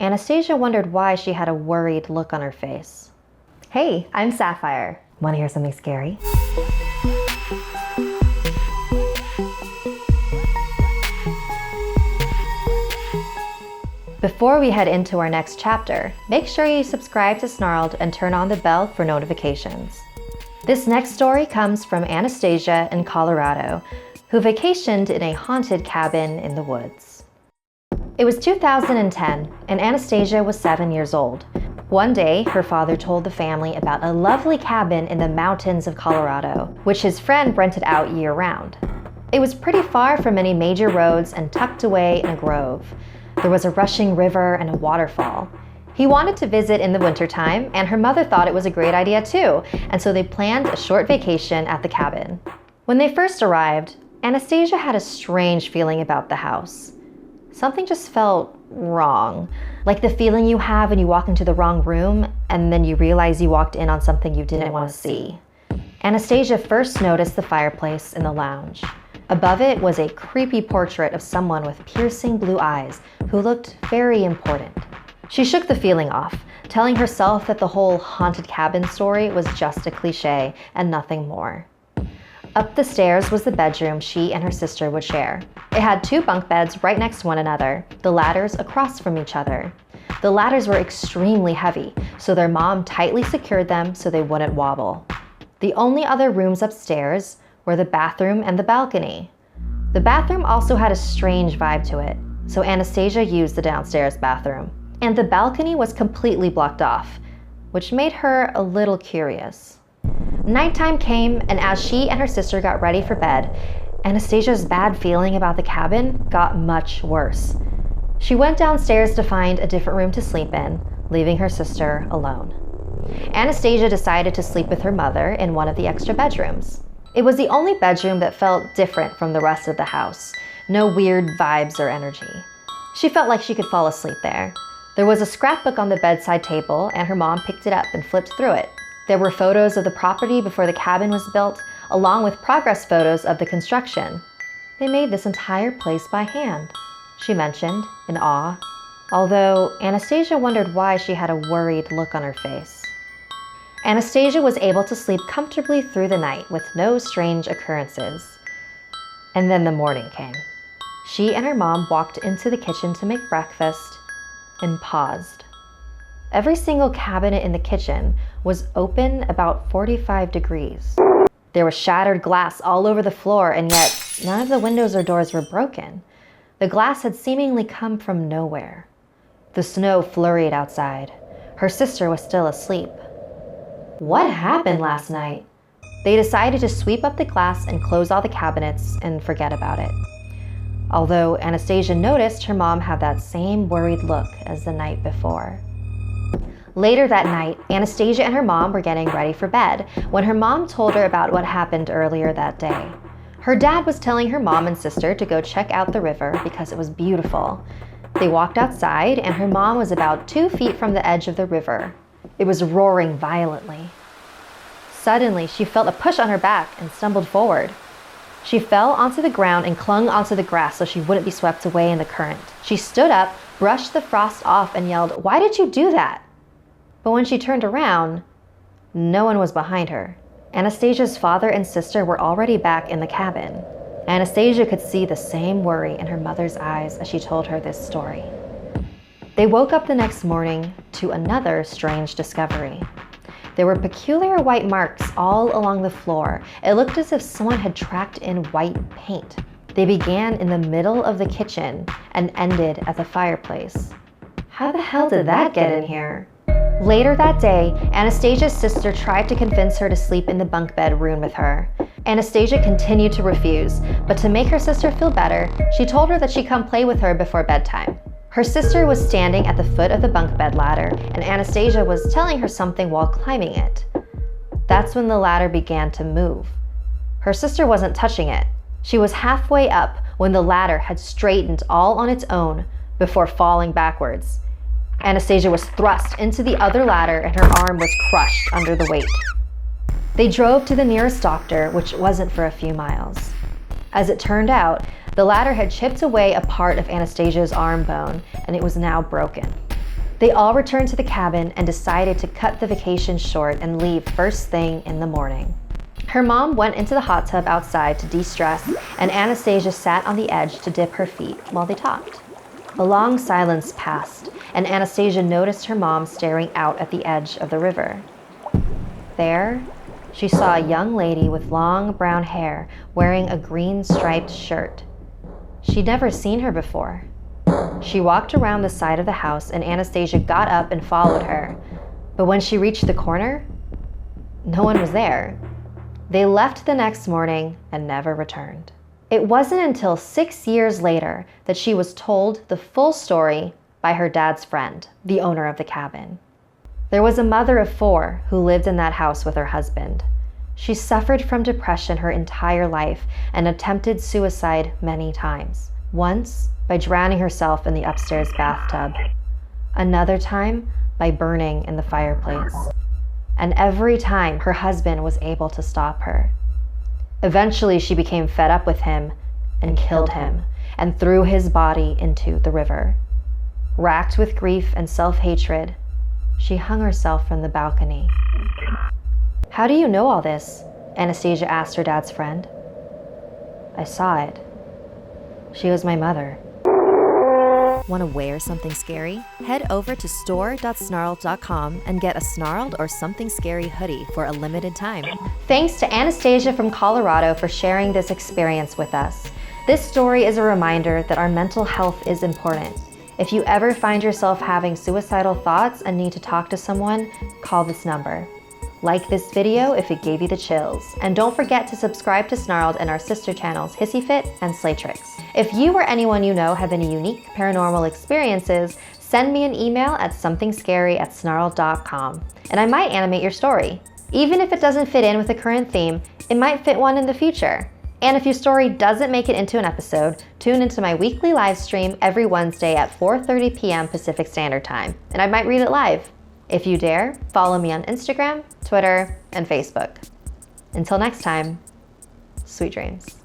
Anastasia wondered why she had a worried look on her face. Hey, I'm Sapphire. Want to hear something scary? Before we head into our next chapter, make sure you subscribe to Snarled and turn on the bell for notifications. This next story comes from Anastasia in Colorado, who vacationed in a haunted cabin in the woods. It was 2010, and Anastasia was 7 years old. One day, her father told the family about a lovely cabin in the mountains of Colorado, which his friend rented out year-round. It was pretty far from any major roads and tucked away in a grove. There was a rushing river and a waterfall. He wanted to visit in the wintertime, and her mother thought it was a great idea too, and so they planned a short vacation at the cabin. When they first arrived, Anastasia had a strange feeling about the house. Something just felt wrong, like the feeling you have when you walk into the wrong room and then you realize you walked in on something you didn't want to see. Anastasia first noticed the fireplace in the lounge. Above it was a creepy portrait of someone with piercing blue eyes who looked very important. She shook the feeling off, telling herself that the whole haunted cabin story was just a cliche and nothing more. Up the stairs was the bedroom she and her sister would share. It had 2 bunk beds right next to one another, the ladders across from each other. The ladders were extremely heavy, so their mom tightly secured them so they wouldn't wobble. The only other rooms upstairs were the bathroom and the balcony. The bathroom also had a strange vibe to it, so Anastasia used the downstairs bathroom. And the balcony was completely blocked off, which made her a little curious. Nighttime came, and as she and her sister got ready for bed, Anastasia's bad feeling about the cabin got much worse. She went downstairs to find a different room to sleep in, leaving her sister alone. Anastasia decided to sleep with her mother in one of the extra bedrooms. It was the only bedroom that felt different from the rest of the house. No weird vibes or energy. She felt like she could fall asleep there. There was a scrapbook on the bedside table, and her mom picked it up and flipped through it. There were photos of the property before the cabin was built, along with progress photos of the construction. They made this entire place by hand, she mentioned, in awe, although Anastasia wondered why she had a worried look on her face. Anastasia was able to sleep comfortably through the night with no strange occurrences. And then the morning came. She and her mom walked into the kitchen to make breakfast and paused. Every single cabinet in the kitchen was open about 45 degrees. There was shattered glass all over the floor, and yet none of the windows or doors were broken. The glass had seemingly come from nowhere. The snow flurried outside. Her sister was still asleep. What happened last night? They decided to sweep up the glass and close all the cabinets and forget about it. Although Anastasia noticed her mom had that same worried look as the night before. Later that night, Anastasia and her mom were getting ready for bed when her mom told her about what happened earlier that day. Her dad was telling her mom and sister to go check out the river because it was beautiful. They walked outside, and her mom was about 2 feet from the edge of the river. It was roaring violently. Suddenly, she felt a push on her back and stumbled forward. She fell onto the ground and clung onto the grass so she wouldn't be swept away in the current. She stood up, brushed the frost off, and yelled, "Why did you do that?" But when she turned around, no one was behind her. Anastasia's father and sister were already back in the cabin. Anastasia could see the same worry in her mother's eyes as she told her this story. They woke up the next morning to another strange discovery. There were peculiar white marks all along the floor. It looked as if someone had tracked in white paint. They began in the middle of the kitchen and ended at the fireplace. How the hell did that get in here? Later that day, Anastasia's sister tried to convince her to sleep in the bunk bed room with her. Anastasia continued to refuse, but to make her sister feel better, she told her that she'd come play with her before bedtime. Her sister was standing at the foot of the bunk bed ladder, and Anastasia was telling her something while climbing it. That's when the ladder began to move. Her sister wasn't touching it. She was halfway up when the ladder had straightened all on its own before falling backwards. Anastasia was thrust into the other ladder, and her arm was crushed under the weight. They drove to the nearest doctor, which wasn't for a few miles. As it turned out, the ladder had chipped away a part of Anastasia's arm bone, and it was now broken. They all returned to the cabin and decided to cut the vacation short and leave first thing in the morning. Her mom went into the hot tub outside to de-stress, and Anastasia sat on the edge to dip her feet while they talked. A long silence passed, and Anastasia noticed her mom staring out at the edge of the river. There, she saw a young lady with long brown hair wearing a green striped shirt. She'd never seen her before. She walked around the side of the house, and Anastasia got up and followed her. But when she reached the corner, no one was there. They left the next morning and never returned. It wasn't until 6 years later that she was told the full story by her dad's friend, the owner of the cabin. There was a mother of 4 who lived in that house with her husband. She suffered from depression her entire life and attempted suicide many times. Once, by drowning herself in the upstairs bathtub. Another time, by burning in the fireplace. And every time, her husband was able to stop her. Eventually, she became fed up with him and killed him and threw his body into the river. Racked with grief and self-hatred, she hung herself from the balcony. "How do you know all this?" Anastasia asked her dad's friend. "I saw it. She was my mother." Want to wear something scary? Head over to store.snarled.com and get a Snarled or Something Scary hoodie for a limited time. Thanks to Anastasia from Colorado for sharing this experience with us. This story is a reminder that our mental health is important. If you ever find yourself having suicidal thoughts and need to talk to someone, call this number. Like this video if it gave you the chills. And don't forget to subscribe to Snarled and our sister channels Hissy Fit and Slay Tricks. If you or anyone you know have any unique paranormal experiences, send me an email at somethingscary@snarled.com and I might animate your story. Even if it doesn't fit in with the current theme, it might fit one in the future. And if your story doesn't make it into an episode, tune into my weekly live stream every Wednesday at 4:30 p.m. Pacific Standard Time, and I might read it live. If you dare, follow me on Instagram, Twitter, and Facebook. Until next time, sweet dreams.